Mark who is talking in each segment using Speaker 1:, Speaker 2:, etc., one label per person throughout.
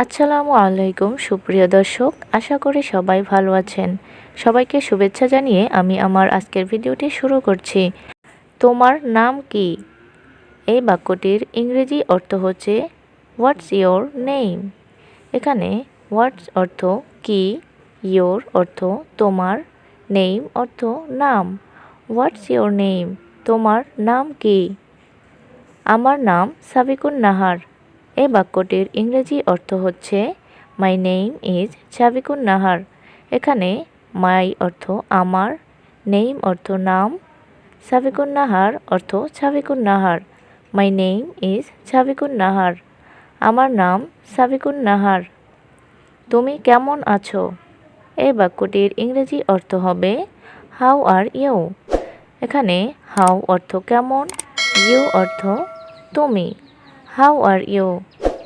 Speaker 1: আসসালামু আলাইকুম সুপ্রিয় দর্শক, আশা করি সবাই ভালো আছেন। সবাইকে শুভেচ্ছা জানিয়ে আমি আমার আজকের ভিডিওটি শুরু করছি। তোমার নাম কি? এই বাক্যটির ইংরেজি অর্থ হচ্ছে হোয়াটস ইয়োর নেম। এখানে হোয়াটস অর্থ কি, ইয়োর অর্থ তোমার, নেম অর্থ নাম। What's your name? তোমার নাম কি? আমার নাম সাবিকুন নাহার। এই বাক্যটির ইংরেজি অর্থ হচ্ছে my name is Sabikun Nahar. এখানে মাই অর্থ আমার, নেম অর্থ নাম, সাবিকুন নাহার অর্থ Sabikun Nahar. My name is Sabikun Nahar. আমার নাম সাবিকুন নাহার। তুমি কেমন আছো? এই বাক্যটির ইংরেজি অর্থ হবে হাউ আর ইউ। এখানে হাউ অর্থ কেমন, ইউ অর্থ তুমি। How are you?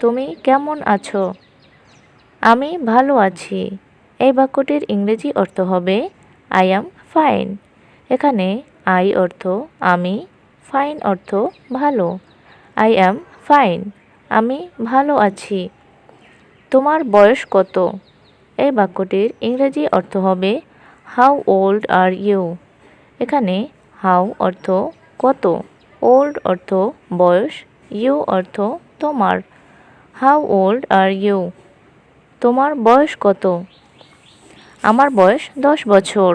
Speaker 1: তুমি কেমন আছো? আমি ভালো আছি। এই বাক্যটির ইংরেজি অর্থ হবে আই অ্যাম ফাইন। এখানে আই অর্থ আমি, ফাইন অর্থ ভালো। আই অ্যাম ফাইন, আমি ভালো আছি। তোমার বয়স কত? এই বাক্যটির ইংরেজি অর্থ হবে হাউ ওল্ড আর ইউ। এখানে হাউ অর্থ কত, ওল্ড অর্থ বয়স, ইউ অর্থ তোমার। How old are you? তোমার বয়স কত? আমার বয়স 10 বছর।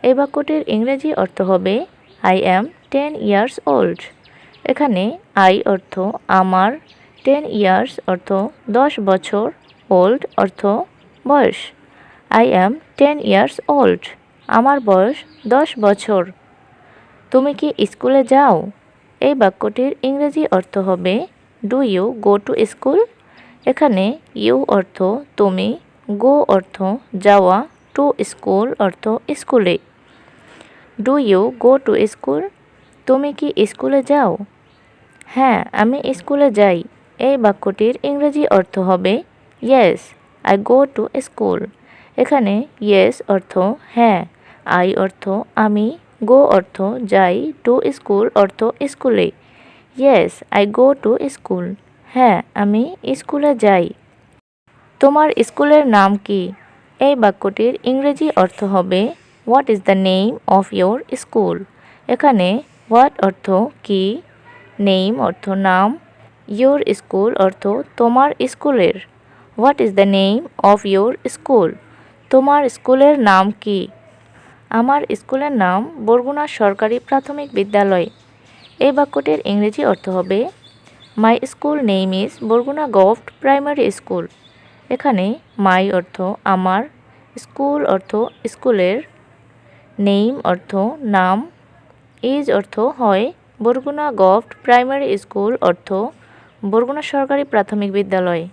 Speaker 1: এই বাক্যটির ইংরেজি অর্থ হবে আই অ্যাম 10 ইয়ার্স ওল্ড। এখানে আই অর্থ আমার, 10 ইয়ার্স অর্থ 10 বছর, ওল্ড অর্থ বয়স। I am 10 years old. আমার বয়স 10 বছর। তুমি কি স্কুলে যাও? এই বাক্যটির ইংরেজি অর্থ হবে do you go to school? এখানে ইউ অর্থ তুমি, গো অর্থ যাওয়া, টু স্কুল অর্থ স্কুলে। Do you go to school? তুমি কি স্কুলে যাও? হ্যাঁ, আমি স্কুলে যাই। এই বাক্যটির ইংরেজি অর্থ হবে yes I go to school. এখানে ইয়েস অর্থ হ্যাঁ, আই অর্থ আমি, গো অর্থ যাই, টু স্কুল অর্থ স্কুলে। Yes I go to school. হ্যাঁ, আমি স্কুলে যাই। তোমার স্কুলের নাম কি? এই বাক্যটির ইংরেজি অর্থ হবে what is the name of your school? এখানে হোয়াট অর্থ কি, নেম অর্থ নাম, ইয়োর স্কুল অর্থ তোমার স্কুলের। What is the name of your school? তোমার স্কুলের নাম কি? আমার স্কুলের নাম বরগুনা সরকারি প্রাথমিক বিদ্যালয়। এই বাক্যটির ইংরেজি অর্থ হবে my school name is Barguna government primary school. এখানে মাই অর্থ আমার, স্কুল অর্থ স্কুলের, নেম অর্থ নাম, ইজ অর্থ হয়, বরগুনা গভর্নমেন্ট প্রাইমারি স্কুল অর্থ বরগুনা সরকারি প্রাথমিক বিদ্যালয়।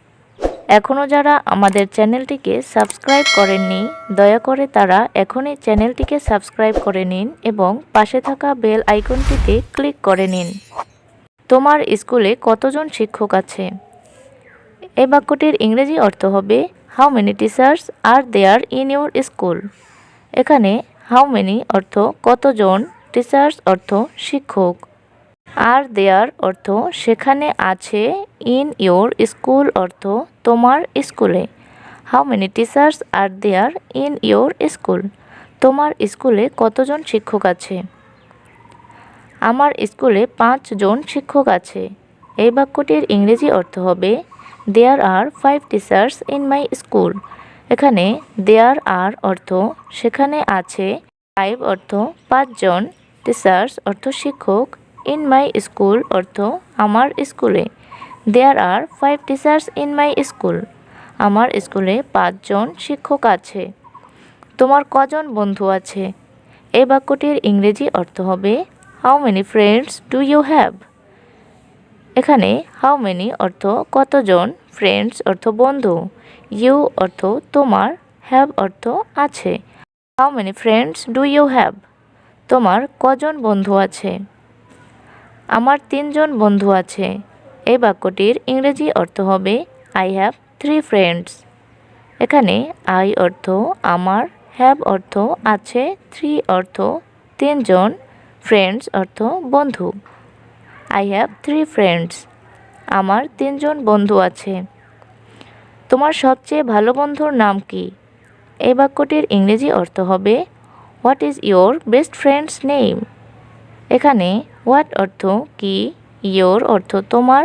Speaker 1: এখনও যারা আমাদের চ্যানেলটিকে সাবস্ক্রাইব করেননি, দয়া করে তারা এখনই চ্যানেলটিকে সাবস্ক্রাইব করে নিন এবং পাশে থাকা বেল আইকনটিতে ক্লিক করে নিন। তোমার স্কুলে কতজন শিক্ষক আছে? এই বাক্যটির ইংরেজি অর্থ হবে how many teachers are there in your school? এখানে হাউ মেনি অর্থ কতজন, টিচার্স অর্থ শিক্ষক, আর দেয়ার অর্থ সেখানে আছে, ইন ইয়োর স্কুল অর্থ তোমার স্কুলে। How many teachers are there in your school? তোমার স্কুলে কতজন শিক্ষক আছে? আমার স্কুলে 5 জন শিক্ষক আছে। এই বাক্যটির ইংরেজি অর্থ হবে দেয়ার আর 5 টিচার্স ইন মাই স্কুল। এখানে দেয়ার আর অর্থ সেখানে আছে, 5 অর্থ 5 জন, টিচার্স অর্থ শিক্ষক, ইন মাই স্কুল অর্থ আমার স্কুলে। দেয়ার আর 5 টিচার্স ইন মাই স্কুল। আমার স্কুলে 5 জন শিক্ষক আছে। তোমার কজন বন্ধু আছে? এই বাক্যটির ইংরেজি অর্থ হবে how many friends do you have? এখানে হাউ মেনি অর্থ কতজন, ফ্রেন্ডস অর্থ বন্ধু, ইউ অর্থ তোমার, হ্যাভ অর্থ আছে। How many friends do you have? তোমার কজন বন্ধু আছে? আমার 3 জন বন্ধু আছে। এই বাক্যটির ইংরেজি অর্থ হবে আই হ্যাভ 3 ফ্রেন্ডস। এখানে আই অর্থ আমার, হ্যাভ অর্থ আছে, 3 অর্থ 3 জন, ফ্রেন্ডস অর্থ বন্ধু। I have 3 friends. আমার 3 জন বন্ধু আছে। তোমার সবচেয়ে ভালো বন্ধুর নাম কি? এই বাক্যটির ইংরেজি অর্থ হবে what is your best friends name. এখানে হোয়াট অর্থ কি, ইয়োর অর্থ তোমার,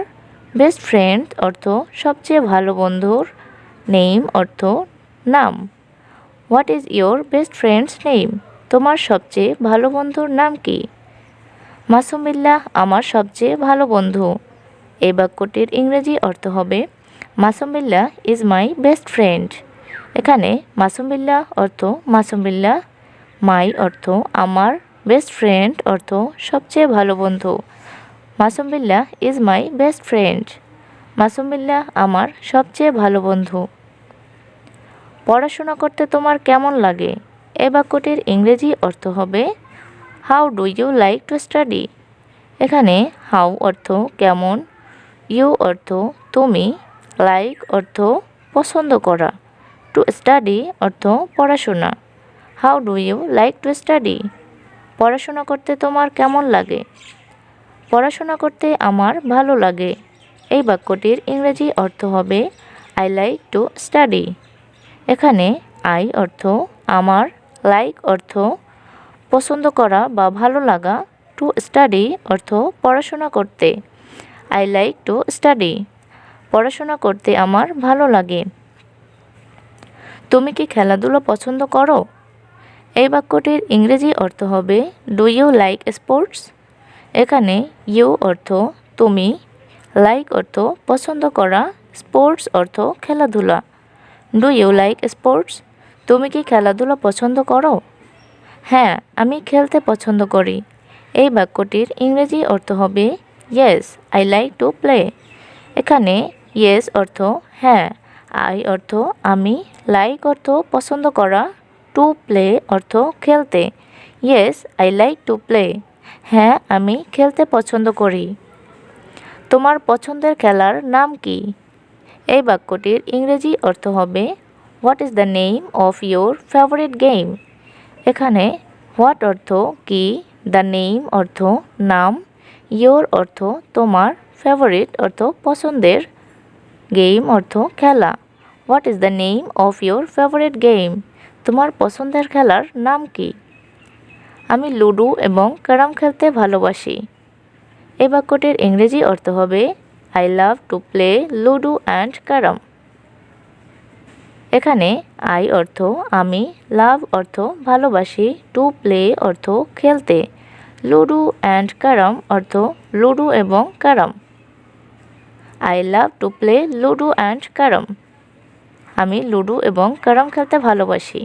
Speaker 1: বেস্ট ফ্রেন্ড অর্থ সবচেয়ে ভালো বন্ধুর, নেম অর্থ নাম। What is your best friends name? তোমার সবচেয়ে ভালো বন্ধুর নাম কি? মাসুমিল্লাহ আমার সবচেয়ে ভালো বন্ধু। এই বাক্যটির ইংরেজি অর্থ হবে মাসুমিল্লাহ ইজ মাই বেস্ট ফ্রেন্ড। এখানে মাসুমিল্লাহ অর্থ মাসুমিল্লাহ, মাই অর্থ আমার, বেস্ট ফ্রেন্ড অর্থ সবচেয়ে ভালো বন্ধু। মাসুমিল্লাহ ইজ মাই বেস্ট ফ্রেন্ড। মাসুমিল্লাহ আমার সবচেয়ে ভালো বন্ধু। পড়াশোনা করতে তোমার কেমন লাগে? এই বাক্যটির ইংরেজি অর্থ হবে how do you like to study. এখানে হাউ অর্থ কেমন, ইউ অর্থ তুমি, লাইক অর্থ পছন্দ করা, টু স্টাডি অর্থ পড়াশোনা। How do you like to study? পড়াশোনা করতে তোমার কেমন লাগে? পড়াশোনা করতে আমার ভালো লাগে। এই বাক্যটির ইংরেজি অর্থ হবে আই লাইক টু স্টাডি। এখানে আই অর্থ আমার, লাইক অর্থ পছন্দ করা বা ভালো লাগা, টু স্টাডি অর্থ পড়াশোনা করতে। I like to study. পড়াশোনা করতে আমার ভালো লাগে। তুমি কি খেলাধুলো পছন্দ করো? এই বাক্যটির ইংরেজি অর্থ হবে ডু ইউ লাইক স্পোর্টস। এখানে ইউ অর্থ তুমি, লাইক অর্থ পছন্দ করা, স্পোর্টস অর্থ খেলাধুলা। Do you like sports? তুমি কি খেলাধুলা পছন্দ করো? হ্যাঁ, আমি খেলতে পছন্দ করি। এই বাক্যটির ইংরেজি অর্থ হবে yes I like to play. এখানে ইয়েস অর্থ হ্যাঁ, আই অর্থ আমি, লাইক অর্থ পছন্দ করা, টু প্লে অর্থ খেলতে। Yes I like to play. হ্যাঁ, আমি খেলতে পছন্দ করি। তোমার পছন্দের খেলার নাম কি? এই বাক্যটির ইংরেজি অর্থ হবে what is the name of your favourite game. এখানে হোয়াট অর্থ কি, দ্য নেম অর্থ নাম, ইয়োর অর্থ তোমার, ফেভারিট অর্থ পছন্দের, গেম অর্থ খেলা। What is the name of your favourite game? তোমার পছন্দের খেলার নাম কি? আমি লুডো এবং ক্যারাম খেলতে ভালোবাসি। এই বাক্যটির ইংরেজি অর্থ হবে I love to play ludo and carrom. এখানে আই অর্থ আমি, লাভ অর্থ ভালোবাসি, টু প্লে অর্থ খেলতে, লুডো অ্যান্ড ক্যারাম অর্থ লুডো এবং carrom. I love to play ludo and carrom. আমি লুডো এবং ক্যারাম খেলতে ভালোবাসি।